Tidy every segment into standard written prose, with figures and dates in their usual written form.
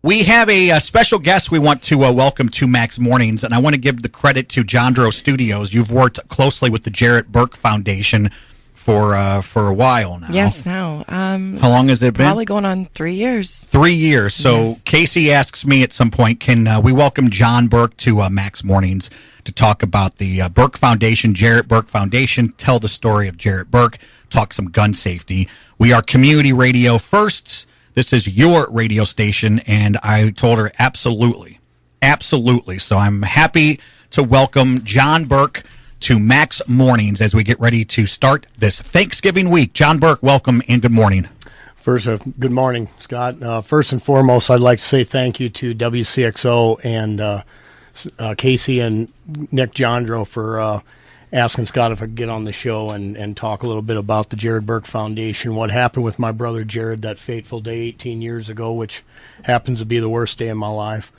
We have a special guest we want to welcome to Max Mornings, and I want to give the credit to Jandro Studios. You've worked closely with the Jared Burke Foundation for a while now. Yes, now. How long has it been? Probably going on 3 years. 3 years. So yes. Cayce asks me at some point, can we welcome John Burke to Max Mornings to talk about the Burke Foundation, Jared Burke Foundation, tell the story of Jared Burke, talk some gun safety. We are community radio first. This is your radio station, and I told her absolutely. Absolutely. So I'm happy to welcome John Burke to Max Mornings as we get ready to start this Thanksgiving week. John Burke, welcome and good morning. First, good morning, Scott. First and foremost, I'd like to say thank you to WCXO and Cayce and Nick Jandro for asking Scott if I could get on the show and talk a little bit about the Jared Burke Foundation, what happened with my brother Jared that fateful day 18 years ago, which happens to be the worst day of my life,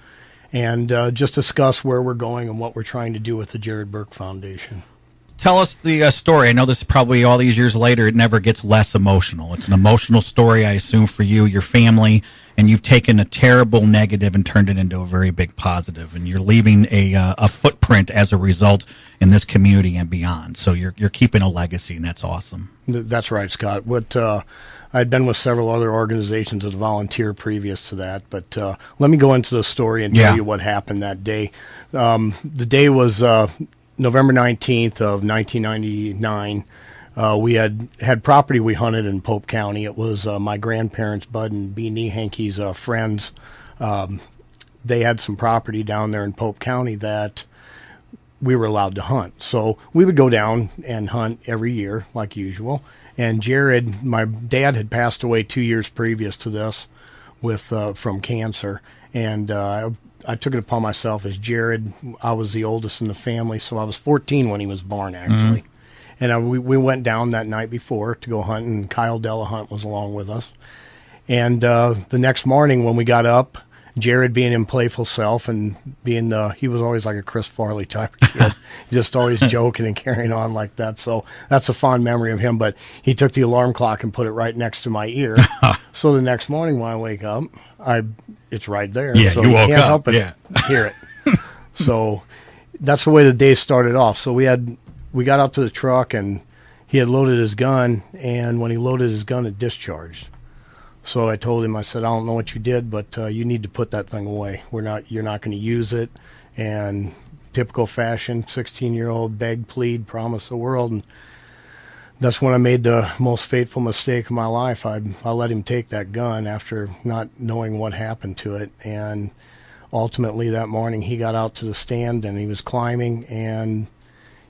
and just discuss where we're going and what we're trying to do with the Jared Burke Foundation. Tell us the story. I know this is probably all these years later, it never gets less emotional. It's an emotional story, I assume, for you, your family, and you've taken a terrible negative and turned it into a very big positive, and you're leaving a footprint as a result in this community and beyond. So you're keeping a legacy, and that's awesome. That's right, Scott. I'd been with several other organizations as a volunteer previous to that, but let me go into the story and tell you what happened that day. The day was November 19th of 1999. We had property we hunted in Pope County. It was my grandparents, Bud and B. Hankey's friends. They had some property down there in Pope County that we were allowed to hunt. So we would go down and hunt every year like usual. And Jared, my dad had passed away 2 years previous to this from cancer. And I took it upon myself as Jared. I was the oldest in the family, so I was 14 when he was born, actually. Mm-hmm. And we went down that night before to go hunt, and Kyle Delahunt was along with us. And the next morning when we got up, Jared being in playful self and being he was always like a Chris Farley type of kid, just always joking and carrying on like that. So that's a fond memory of him. But he took the alarm clock and put it right next to my ear. So the next morning when I wake up, it's right there. Yeah, so you woke can't up. Help but hear it. So that's the way the day started off. So we got out to the truck, and he had loaded his gun, and when he loaded his gun, it discharged. So I told him, I said, I don't know what you did, but you need to put that thing away. You're not going to use it. And typical fashion, 16-year-old, beg, plead, promise the world. And that's when I made the most fateful mistake of my life. I let him take that gun after not knowing what happened to it. And ultimately that morning he got out to the stand and he was climbing, and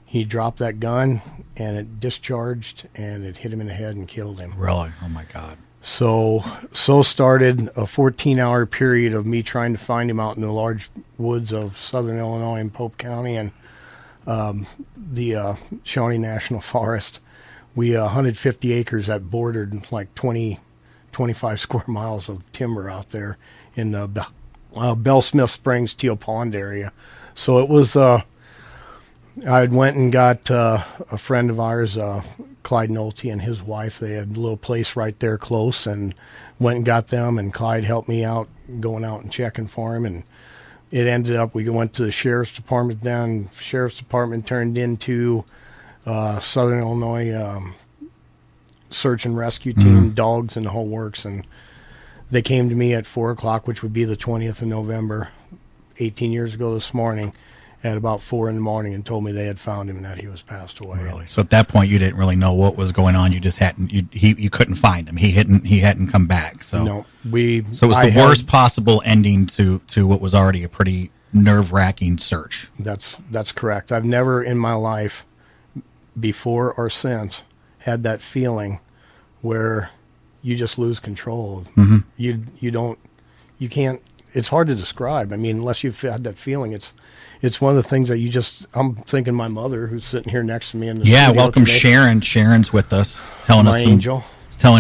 he dropped that gun and it discharged and it hit him in the head and killed him. Really? Oh my God. So started a 14-hour period of me trying to find him out in the large woods of southern Illinois and Pope County and the Shawnee National Forest. We hunted 50 acres that bordered like 25 square miles of timber out there in the Bell Smith Springs, Teal Pond area. So it was, I went and got a friend of ours, Clyde Nolte and his wife. They had a little place right there close, and went and got them, and Clyde helped me out going out and checking for him. And it ended up, we went to the sheriff's department then. Sheriff's department turned into Southern Illinois search and rescue team, dogs and the whole works. And they came to me at 4 o'clock, which would be the 20th of November, 18 years ago this morning, at about 4 in the morning, and told me they had found him and that he was passed away. Really? So at that point, you didn't really know what was going on. You just hadn't. You couldn't find him. He hadn't come back. So no, So it was the worst possible ending to what was already a pretty nerve-wracking search. That's correct. I've never in my life, before or since, had that feeling where you just lose control. Mm-hmm. You can't. It's hard to describe. I mean, unless you've had that feeling, it's one of the things that I'm thinking my mother, who's sitting here next to me in the studio welcome today. Sharon. Sharon's with us, telling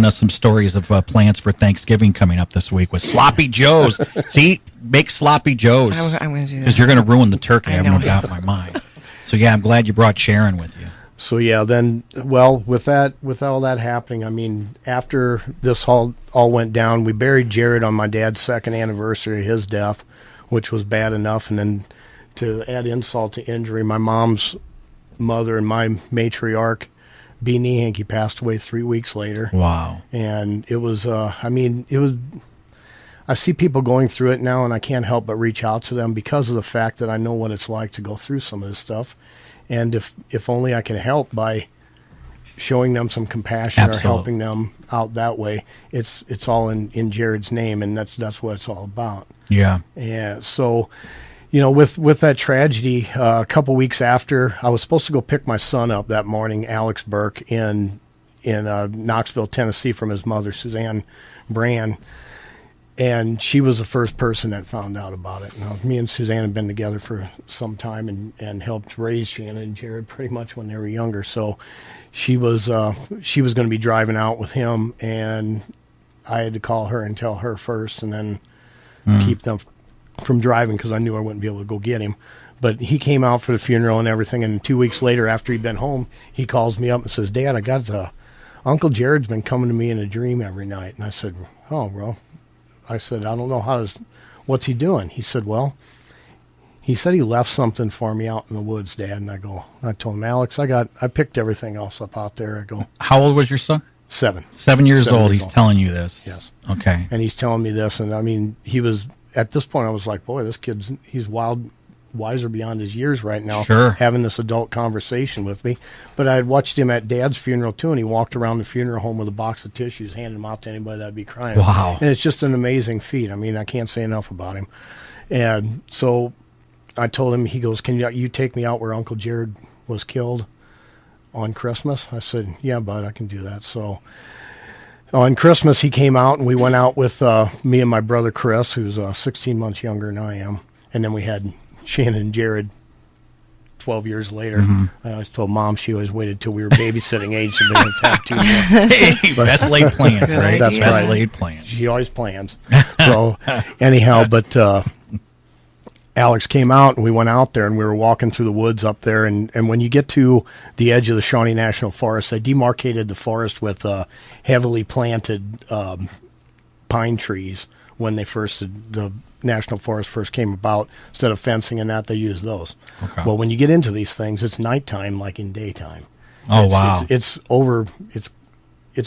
us some stories of plans for Thanksgiving coming up this week with Sloppy Joes. See, make Sloppy Joes. I'm going to do that. Because you're going to ruin the turkey. I have no doubt in my mind. So, yeah, I'm glad you brought Sharon with you. So yeah, then with all that happening, I mean, after this all went down, we buried Jared on my dad's second anniversary of his death, which was bad enough, and then to add insult to injury, my mom's mother and my matriarch, Beanie Hanky, passed away 3 weeks later. Wow. And it was, I see people going through it now, and I can't help but reach out to them because of the fact that I know what it's like to go through some of this stuff. And if only I can help by showing them some compassion Absolutely. or helping them out that way, it's all in Jared's name, and that's what it's all about. Yeah. Yeah. So, with that tragedy, a couple weeks after, I was supposed to go pick my son up that morning, Alex Burke, in Knoxville, Tennessee, from his mother, Suzanne Brand. And she was the first person that found out about it. Now, me and Suzanne had been together for some time and helped raise Shannon and Jared pretty much when they were younger. So she was going to be driving out with him, and I had to call her and tell her first, and then keep them from driving because I knew I wouldn't be able to go get him. But he came out for the funeral and everything, and 2 weeks later, after he'd been home, he calls me up and says, "Dad, I got Uncle Jared's been coming to me in a dream every night." And I said, "Oh, well." I said, "I don't know what's he doing?" He said, "Well, he said he left something for me out in the woods, Dad." And I told him, "Alex, I picked everything else up out there." I go, "How old was your son?" 7. 7 years old. He's telling you this. Yes. Okay. And he's telling me this, and I mean, he was at this point. I was like, "Boy, this he's wiser beyond his years right now." Sure. Having this adult conversation with me. But I had watched him at Dad's funeral too, and he walked around the funeral home with a box of tissues, handing them out to anybody that'd be crying. Wow. And it's just an amazing feat. I mean, I can't say enough about him. And so I told him, he goes, "Can you take me out where Uncle Jared was killed on Christmas?" I said, "Yeah, bud, I can do that." So on Christmas, he came out, and we went out with me and my brother Chris, who's 16 months younger than I am. And then we had Shannon and Jared 12 years later. I always told Mom she always waited till we were babysitting age to bring a tattoo. Hey, best laid plans, right? That's best right. laid plans. She always plans. So anyhow, but Alex came out, and we went out there, and we were walking through the woods up there. And when you get to the edge of the Shawnee National Forest, they demarcated the forest with heavily planted pine trees when the National Forest first came about. Instead of fencing and that, they used those. Okay. Well, when you get into these things, it's nighttime like in daytime. Wow. It's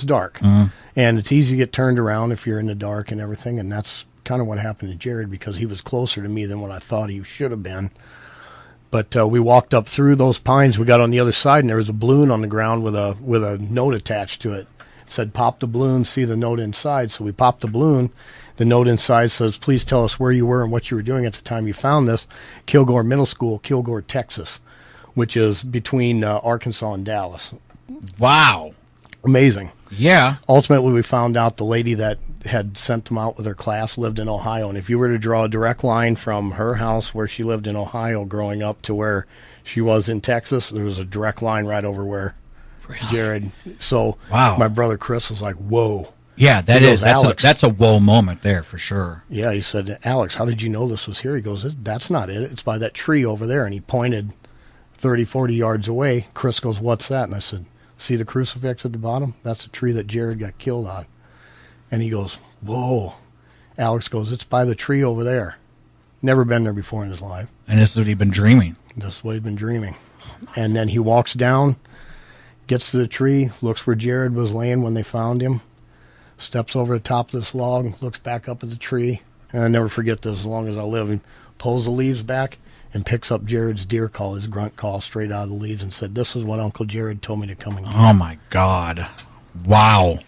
dark. And it's easy to get turned around if you're in the dark and everything, and that's kind of what happened to Jared because he was closer to me than what I thought he should have been. But we walked up through those pines. We got on the other side, and there was a balloon on the ground with a note attached to it. It said, "Pop the balloon, see the note inside." So we popped the balloon. The note inside says, "Please tell us where you were and what you were doing at the time you found this. Kilgore Middle School, Kilgore, Texas," which is between Arkansas and Dallas. Wow. Amazing. Yeah. Ultimately, we found out the lady that had sent them out with her class lived in Ohio. And if you were to draw a direct line from her house where she lived in Ohio growing up to where she was in Texas, there was a direct line right over where Jared. So wow. My brother Chris was like, "Whoa." Yeah, that's a whoa moment there for sure. Yeah, he said, "Alex, how did you know this was here?" He goes, "That's not it. It's by that tree over there." And he pointed 30, 40 yards away. Chris goes, "What's that?" And I said, "See the crucifix at the bottom? That's the tree that Jared got killed on." And he goes, "Whoa." Alex goes, "It's by the tree over there." Never been there before in his life. And this is what he'd been dreaming. This is what he'd been dreaming. And then he walks down, gets to the tree, looks where Jared was laying when they found him, steps over the top of this log, looks back up at the tree, and I never forget this as long as I live. He pulls the leaves back and picks up Jared's deer call, his grunt call, straight out of the leaves, and said, "This is what Uncle Jared told me to come and get." Oh my God! Wow.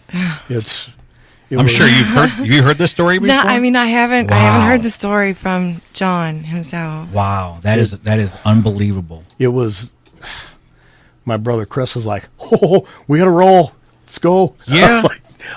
I'm sure you've heard this story before. No, I mean I haven't. Wow. I haven't heard the story from John himself. Wow, that is unbelievable. It was. My brother Chris was like, "Oh, we got to roll. Let's go." Yeah.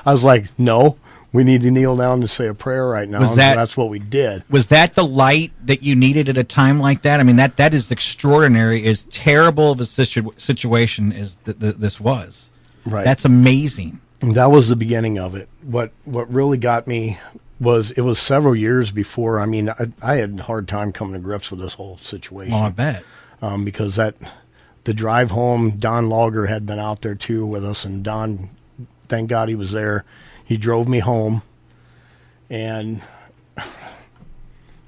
I was like, "No, we need to kneel down to say a prayer right now." That's what we did. Was that the light that you needed at a time like that? I mean, that is extraordinary. As terrible of a situation as this was. Right. That's amazing. And that was the beginning of it. What really got me was it was several years before. I mean, I had a hard time coming to grips with this whole situation. Well, I bet. Because that the drive home, Don Logger had been out there too with us, and Don, thank God he was there. He drove me home, and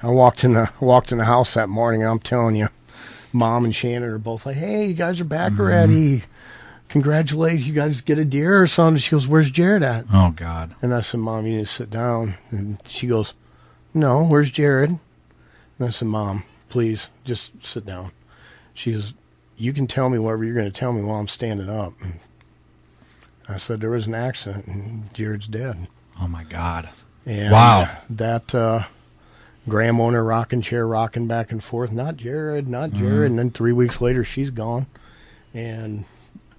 I walked in the house that morning, and I'm telling you, Mom and Shannon are both like, "Hey, you guys are back already. Congratulations, you guys get a deer or something." She goes, "Where's Jared at?" Oh, God. And I said, "Mom, you need to sit down." And she goes, "No, where's Jared?" And I said, "Mom, please, just sit down." She goes, "You can tell me whatever you're going to tell me while I'm standing up." And I said, "There was an accident, and Jared's dead." Oh, my God. And wow. That Graham owner rocking chair, rocking back and forth, not Jared, not Jared. And then 3 weeks later, she's gone. And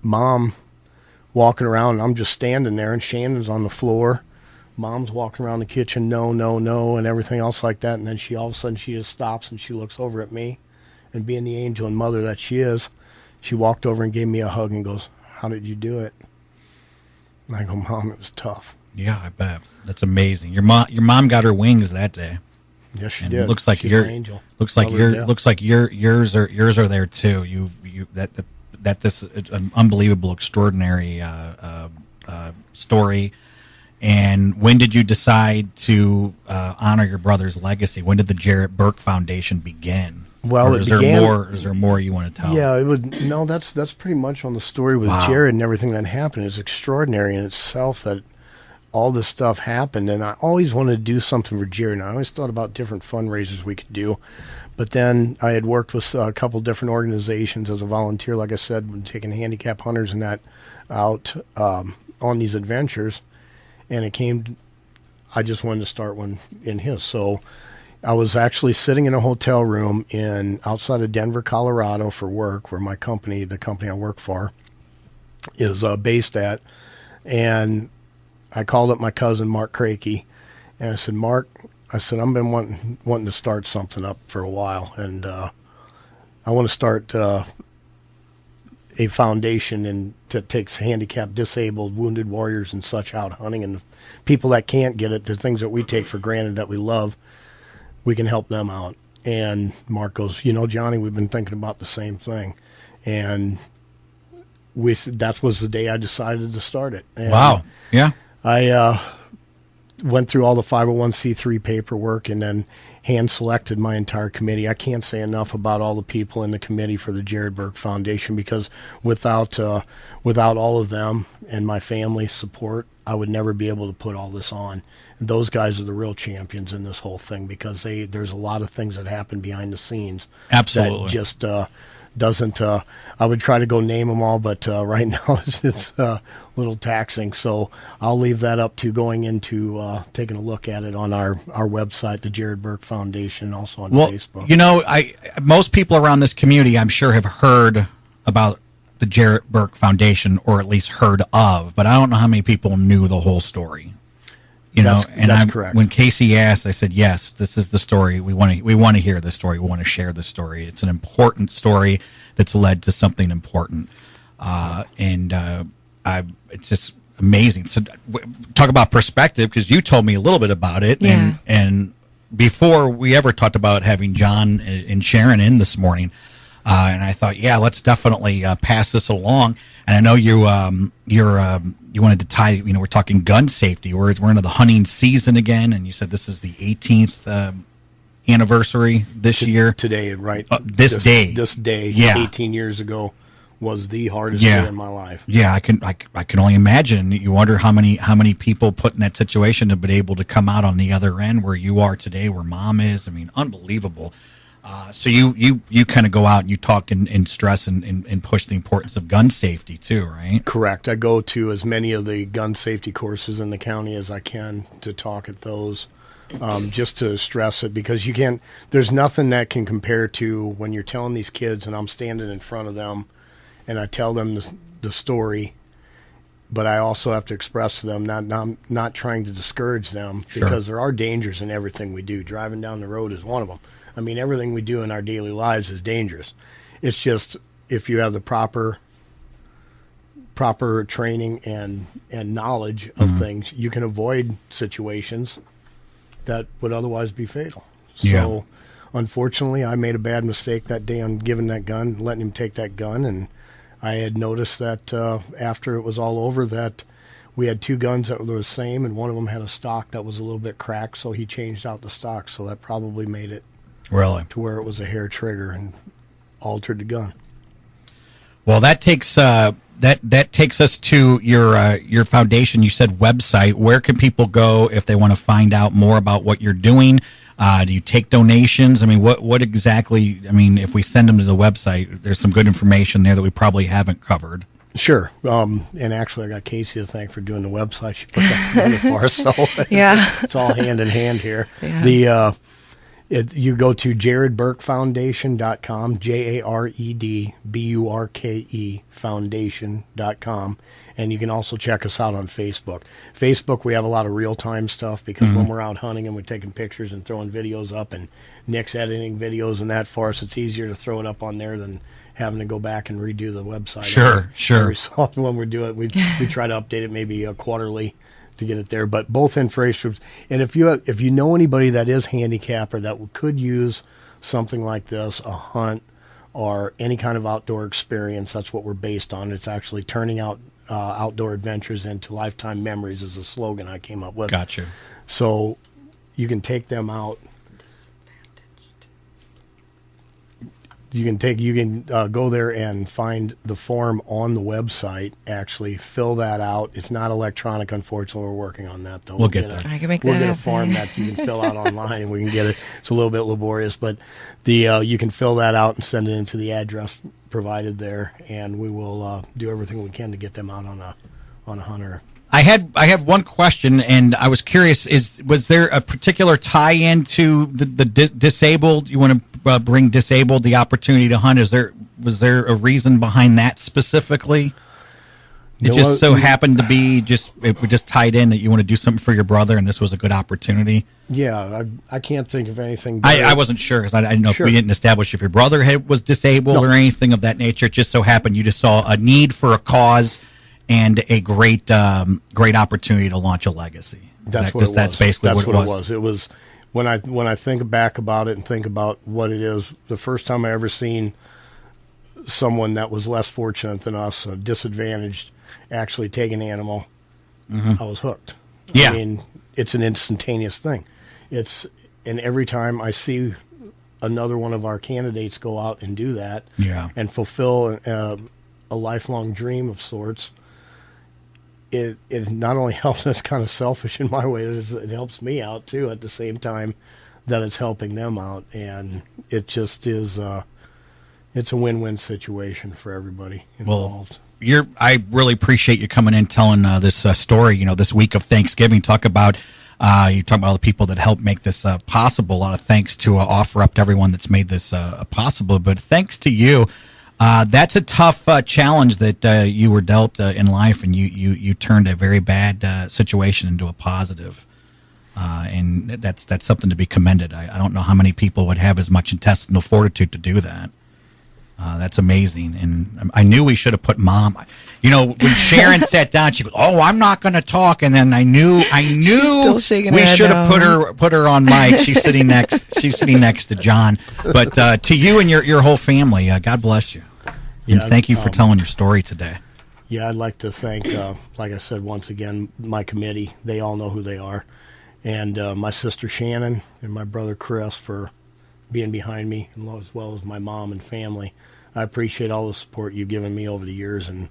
Mom walking around, and I'm just standing there, and Shannon's on the floor. Mom's walking around the kitchen, no, no, no, and everything else like that. And then she all of a sudden she just stops and she looks over at me, and being the angel and mother that she is, she walked over and gave me a hug and goes, "How did you do it?" And I go, "Mom, it was tough." Yeah, I bet. That's amazing. Your mom got her wings that day. Yes, she and did. It looks like She's your an angel. looks like yours are there too. That this is an unbelievable, extraordinary story. And when did you decide to honor your brother's legacy? When did the Jared Burke Foundation begin? Well, is there more you want to tell? Yeah, that's pretty much on the story with Jared and everything that happened. It's extraordinary in itself that all this stuff happened, and I always wanted to do something for Jared. And I always thought about different fundraisers we could do. But then I had worked with a couple different organizations as a volunteer, like I said, taking handicap hunters and that out on these adventures. And I just wanted to start one in his. So I was actually sitting in a hotel room outside of Denver, Colorado for work, where the company I work for, is based at. And I called up my cousin, Mark Crakey, and I said, "Mark," I've been wanting to start something up for a while, and I want to start a foundation that takes handicapped, disabled, wounded warriors and such out hunting, and the people that can't get it, the things that we take for granted that we love, we can help them out. And Mark goes, "Johnny, we've been thinking about the same thing," and that was the day I decided to start it. And wow. Yeah. I went through all the 501c3 paperwork and then hand-selected my entire committee. I can't say enough about all the people in the committee for the Jared Burke Foundation, because without all of them and my family's support, I would never be able to put all this on. And those guys are the real champions in this whole thing, because there's a lot of things that happen behind the scenes. Absolutely. That just doesn't I would try to go name them all, but right now it's a little taxing, so I'll leave that up to going into taking a look at it on our website, the Jared Burke Foundation, also on Facebook. Most people around this community, I'm sure, have heard about the Jared Burke Foundation, or at least heard of, but I don't know how many people knew the whole story. That's correct. When Cayce asked, I said, "Yes, this is the story. We want to hear this story. We want to share this story. It's an important story that's led to something important." It's just amazing. So, talk about perspective, because you told me a little bit about it, Yeah. and before we ever talked about having John and Sharon in this morning. And I thought, yeah, let's definitely pass this along. And I know you wanted to tie. We're talking gun safety. We're into the hunting season again, and you said this is the 18th anniversary this year. Today, right? This day, yeah. 18 years ago was the hardest day in my life. Yeah, I can only imagine. You wonder how many people put in that situation have been able to come out on the other end where you are today, where Mom is. I mean, unbelievable. So you kind of go out and you talk and stress and push the importance of gun safety too, right? Correct. I go to as many of the gun safety courses in the county as I can to talk at those, just to stress it, because there's nothing that can compare to when you're telling these kids, and I'm standing in front of them and I tell them the story, but I also have to express to them, not trying to discourage them, because there are dangers in everything we do. Driving down the road is one of them. I mean, everything we do in our daily lives is dangerous. It's just, if you have the proper training and knowledge of things, you can avoid situations that would otherwise be fatal. So unfortunately, I made a bad mistake that day on giving that gun, letting him take that gun, and I had noticed that after it was all over that we had 2 guns that were the same, and one of them had a stock that was a little bit cracked, so he changed out the stock, so that probably made it really to where it was a hair trigger and altered the gun. Well, that takes that takes us to your foundation. You said website. Where can people go if they want to find out more about what you're doing? Do you take donations? I mean, what exactly? I mean, if we send them to the website, there's some good information there that we probably haven't covered. Sure. And actually, I got Cayce to thank for doing the website. She put that together for us, so Yeah. it's all hand in hand here. Yeah. You go to jaredburkefoundation.com, JaredBurke Foundation.com, and you can also check us out on Facebook. Facebook, we have a lot of real-time stuff because when we're out hunting and we're taking pictures and throwing videos up, and Nick's editing videos and that for us, it's easier to throw it up on there than having to go back and redo the website. Sure. Every so often when we do it, we try to update it maybe quarterly to get it there, but both information. And if you know anybody that is handicapped or that could use something like this, a hunt or any kind of outdoor experience, that's what we're based on. It's actually turning out outdoor adventures into lifetime memories is a slogan I came up with. Gotcha. So you can take them out. You can go there and find the form on the website. Actually, fill that out. It's not electronic, unfortunately. We're working on that, though. We'll get that. I can make We'll that get a happen. form that you can fill out online, and we can get it. It's a little bit laborious, but you can fill that out and send it into the address provided there, and we will do everything we can to get them out on a hunter. I had one question, and I was curious: was there a particular tie-in to the disabled? You want to bring disabled the opportunity to hunt? Was there a reason behind that specifically? It just so happened to be it just tied in that you want to do something for your brother, and this was a good opportunity. Yeah, I can't think of anything. I wasn't sure because I didn't know if we didn't establish if your brother was disabled or anything of that nature. It just so happened you just saw a need for a cause and a great opportunity to launch a legacy. That's what it was. That's basically what it was. It was when I think back about it and think about what it is. The first time I ever seen someone that was less fortunate than us, disadvantaged, actually take an animal, I was hooked. Yeah. I mean, it's an instantaneous thing. And every time I see another one of our candidates go out and do that, and fulfill a lifelong dream of sorts. It not only helps us, kind of selfish in my way, it helps me out too at the same time that it's helping them out, and it just is it's a win-win situation for everybody involved. Well, I really appreciate you coming in telling this story. This week of Thanksgiving, you talk about all the people that helped make this possible. A lot of thanks to offer up to everyone that's made this possible, but thanks to you. That's a tough challenge that you were dealt in life, and you turned a very bad situation into a positive, and that's something to be commended. I don't know how many people would have as much intestinal fortitude to do that. That's amazing, and I knew we should have put Mom. When Sharon sat down, she goes, "Oh, I'm not going to talk," and then I knew still shaking we her head should have no. put her on mic. She's sitting next to John. But to you and your whole family, God bless you. And thank you for telling your story today. Yeah, I'd like to thank, like I said, once again, my committee. They all know who they are. And my sister Shannon and my brother Chris for being behind me, as well as my mom and family. I appreciate all the support you've given me over the years. And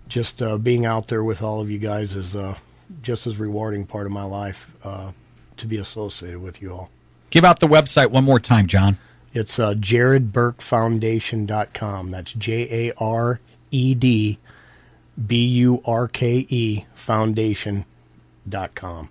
just being out there with all of you guys is just as rewarding part of my life to be associated with you all. Give out the website one more time, John. It's JaredBurkeFoundation.com. That's JaredBurke Foundation.com.